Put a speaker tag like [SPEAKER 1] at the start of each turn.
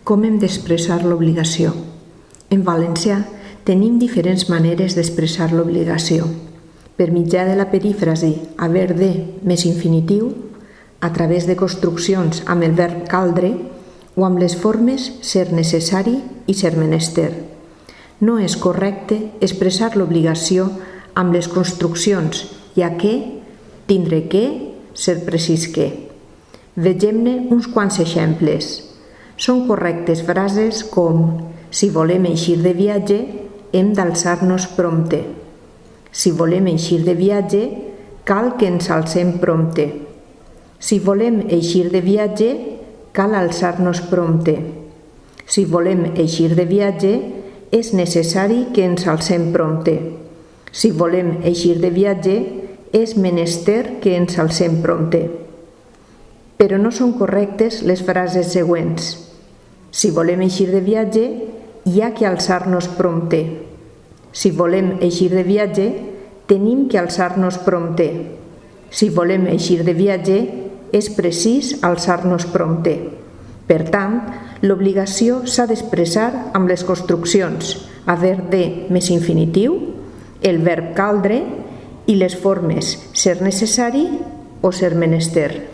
[SPEAKER 1] Com hem d'expressar l'obligació? En valencià tenim diferents maneres d'expressar l'obligació. Per mitjà de la perífrasi haver de més infinitiu, a través de construccions amb el verb caldre o amb les formes ser necessari i ser menester. No és correcte expressar l'obligació amb les construccions ja que, tindre que, ser precís que. Vegem-ne uns quants exemples. Són correctes frases com: si volem eixir de viatge, hem d'alçar-nos prompte. Si volem eixir de viatge, cal que ens alcem prompte. Si volem eixir de viatge, cal alçar-nos prompte. Si volem eixir de viatge, és necessari que ens alcem prompte. Si volem eixir de viatge, és menester que ens alcem prompte. Però no són correctes les frases següents. Si volem eixir de viatge, hi ha que alçar-nos prompte. Si volem eixir de viatge, tenim que alçar-nos prompte. Si volem eixir de viatge, és precís alçar-nos prompte. Per tant, l'obligació s'ha d'expressar amb les construccions haver de més infinitiu, el verb caldre i les formes ser necessari o ser menester.